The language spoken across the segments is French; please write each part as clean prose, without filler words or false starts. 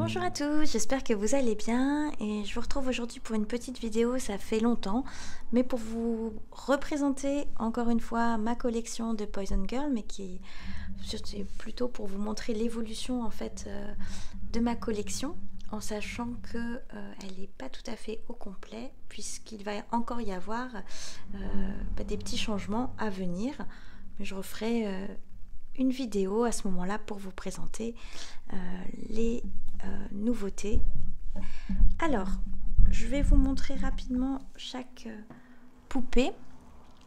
Bonjour à tous, j'espère que vous allez bien et je vous retrouve aujourd'hui pour une petite vidéo, ça fait longtemps, mais pour vous représenter encore une fois ma collection de Poison Girl, mais qui c'est plutôt pour vous montrer l'évolution en fait de ma collection, en sachant que elle n'est pas tout à fait au complet, puisqu'il va encore y avoir des petits changements à venir, mais je referai une vidéo à ce moment-là pour vous présenter les nouveautés. Alors, je vais vous montrer rapidement chaque poupée.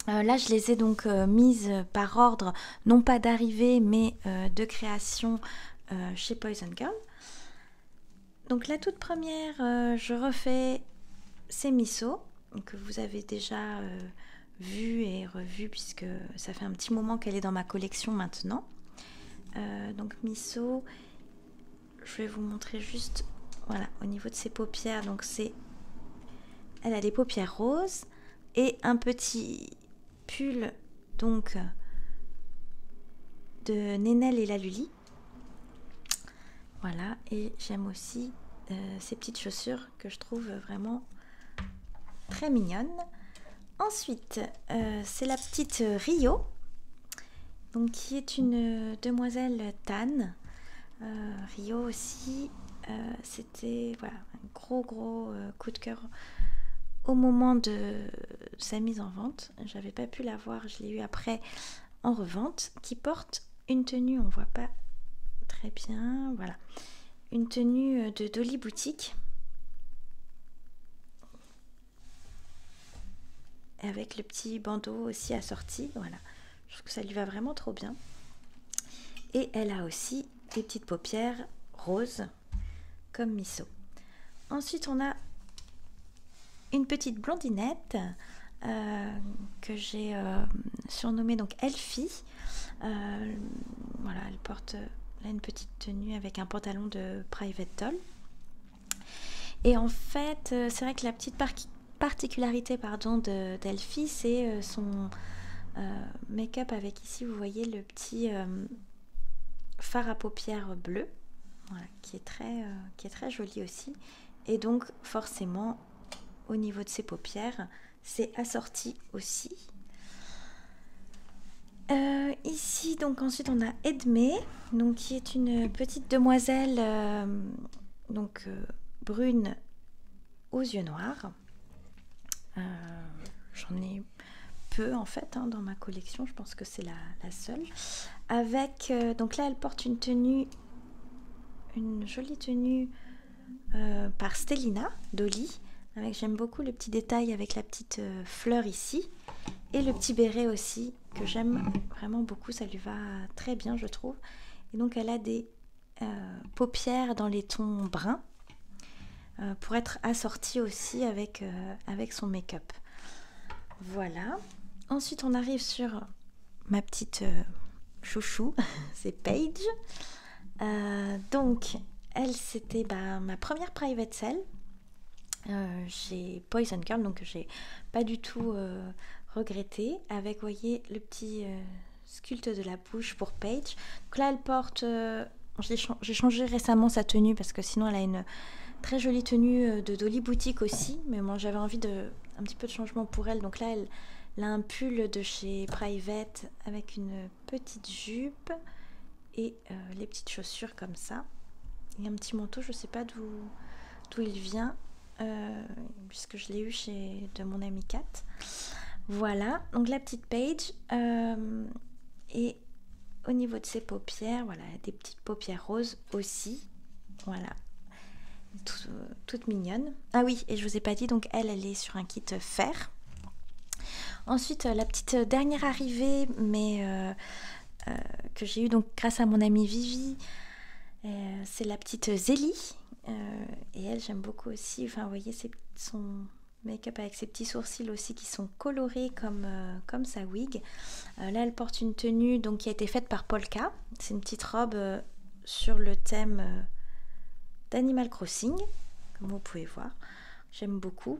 Là, je les ai donc mises par ordre, non pas d'arrivée, mais de création chez Poison Girl. Donc la toute première, je refais, c'est Miso, que vous avez déjà vu et revu, puisque ça fait un petit moment qu'elle est dans ma collection maintenant. Donc Miso, je vais vous montrer juste, voilà, au niveau de ses paupières. Donc elle a des paupières roses et un petit pull donc de Nénel et la Luli. Voilà, et j'aime aussi ces petites chaussures que je trouve vraiment très mignonnes. Ensuite, c'est la petite Rio, donc qui est une demoiselle Tan. Rio aussi, c'était voilà, un gros coup de cœur au moment de sa mise en vente. J'avais pas pu la voir, je l'ai eu après en revente, qui porte une tenue, on voit pas très bien, voilà, une tenue de Dolly Boutique avec le petit bandeau aussi assorti. Voilà, je trouve que ça lui va vraiment trop bien. Et elle a aussi des petites paupières roses comme Miso. Ensuite, on a une petite blondinette que j'ai surnommée donc Elfie. Voilà, elle porte là une petite tenue avec un pantalon de Private Doll. Et en fait, c'est vrai que la petite particularité d'Elfie, c'est son make-up avec ici, vous voyez le petit fard à paupières bleu, voilà, qui est très joli aussi. Et donc forcément, au niveau de ses paupières, c'est assorti aussi. Ici, donc ensuite, on a Edmé, donc qui est une petite demoiselle brune aux yeux noirs. J'en ai peu en fait dans ma collection, je pense que c'est la seule. Avec donc là, elle porte une tenue, une jolie tenue par Stellina Dolly. J'aime beaucoup le petit détail avec la petite fleur ici et le petit béret aussi que j'aime vraiment beaucoup, ça lui va très bien je trouve. Et donc elle a des paupières dans les tons bruns pour être assortie aussi avec son make-up. Voilà. Ensuite on arrive sur ma petite chouchou, c'est Paige. Donc elle, c'était ma première private sale chez Poison Girl, donc j'ai pas du tout regretté. Avec, vous voyez, le petit sculpte de la bouche pour Paige. Donc là, elle porte, j'ai changé récemment sa tenue parce que sinon elle a une très jolie tenue de Dolly Boutique aussi, mais moi j'avais envie un petit peu de changement pour elle. Donc là, elle a un pull de chez Private avec une petite jupe et les petites chaussures comme ça. Et un petit manteau, je sais pas d'où il vient. Puisque je l'ai eu de mon amie Kat. Voilà, donc la petite Paige. Et au niveau de ses paupières, voilà, des petites paupières roses aussi. Voilà, toute mignonne. Ah oui, et je vous ai pas dit, donc elle est sur un kit fer. Ensuite, la petite dernière arrivée, mais que j'ai eu donc grâce à mon amie Vivi, c'est la petite Zélie. Et elle, j'aime beaucoup aussi, enfin vous voyez son make-up avec ses petits sourcils aussi qui sont colorés comme sa wig. Là elle porte une tenue donc qui a été faite par Polka, c'est une petite robe sur le thème d'Animal Crossing, comme vous pouvez voir, j'aime beaucoup.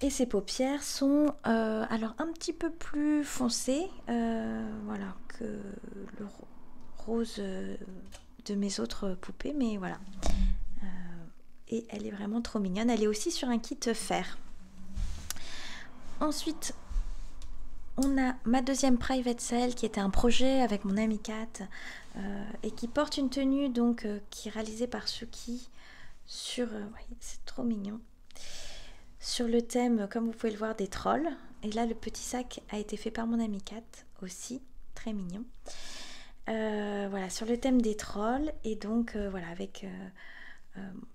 Et ses paupières sont alors un petit peu plus foncées, voilà, que le rose de mes autres poupées, mais voilà. Et elle est vraiment trop mignonne. Elle est aussi sur un kit fer. Ensuite, on a ma deuxième private sale qui était un projet avec mon amie Kat et qui porte une tenue donc qui est réalisée par Suki sur, c'est trop mignon, sur le thème, comme vous pouvez le voir, des trolls. Et là, le petit sac a été fait par mon amie Kat aussi, très mignon. Voilà, sur le thème des trolls. Et donc, voilà, avec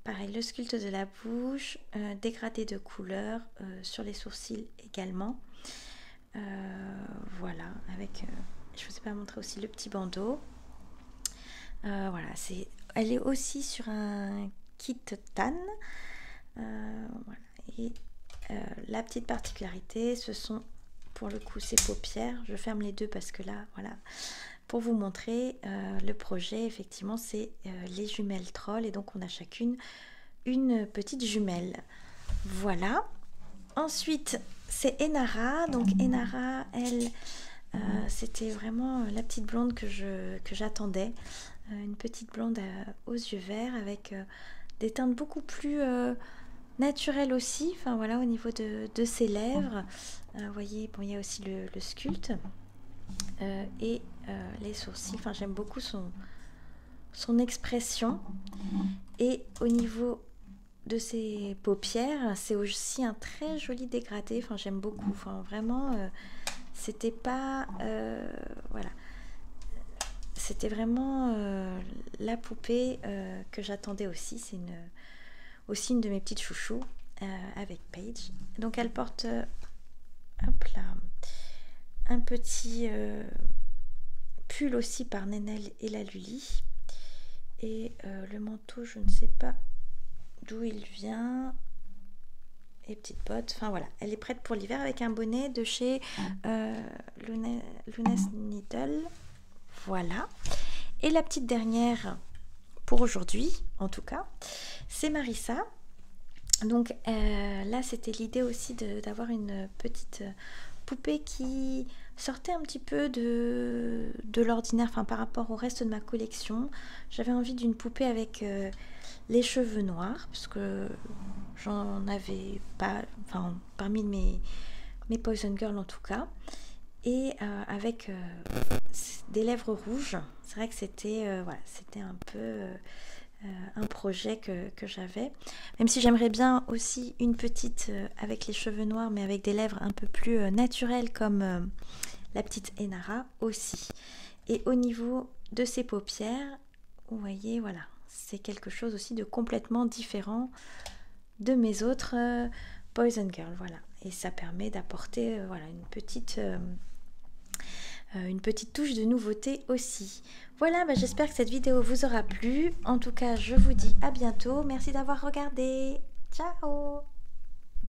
pareil, le sculpte de la bouche, dégradé de couleur sur les sourcils également. Voilà, avec, je vous ai pas montré aussi le petit bandeau. Voilà, elle est aussi sur un kit tan. Voilà, et la petite particularité, ce sont pour le coup ces paupières. Je ferme les deux parce que là, voilà, pour vous montrer le projet, effectivement, c'est les jumelles trolls et donc on a chacune une petite jumelle. Voilà. Ensuite, c'est Enara. Donc Enara, elle, c'était vraiment la petite blonde que j'attendais. Une petite blonde aux yeux verts avec des teintes beaucoup plus naturelles aussi. Enfin voilà, au niveau de ses lèvres. Vous voyez, bon, il y a aussi le sculpte et les sourcils. Enfin, j'aime beaucoup son expression. Et au niveau de ses paupières, c'est aussi un très joli dégradé. Enfin, j'aime beaucoup. Enfin, vraiment, c'était pas, voilà, c'était vraiment la poupée que j'attendais aussi. C'est aussi une de mes petites chouchous avec Paige. Donc, elle porte, hop là, un petit pull aussi par Nenel et la Luli. Et le manteau, je ne sais pas d'où il vient. Et petites bottes. Enfin voilà, elle est prête pour l'hiver avec un bonnet de chez Luna's Needle. Voilà. Et la petite dernière pour aujourd'hui, en tout cas, c'est Marissa. Donc là, c'était l'idée aussi d'avoir une petite poupée qui sortait un petit peu de l'ordinaire, enfin par rapport au reste de ma collection. J'avais envie d'une poupée avec les cheveux noirs, parce que j'en avais pas, enfin parmi mes Poison Girl en tout cas, et avec des lèvres rouges. C'est vrai que c'était voilà, c'était un peu un projet que j'avais, même si j'aimerais bien aussi une petite avec les cheveux noirs mais avec des lèvres un peu plus naturelles comme la petite Enara aussi. Et au niveau de ses paupières, vous voyez, voilà, c'est quelque chose aussi de complètement différent de mes autres Poison Girl, voilà, et ça permet d'apporter voilà une petite touche de nouveauté aussi. Voilà, j'espère que cette vidéo vous aura plu. En tout cas, je vous dis à bientôt. Merci d'avoir regardé. Ciao!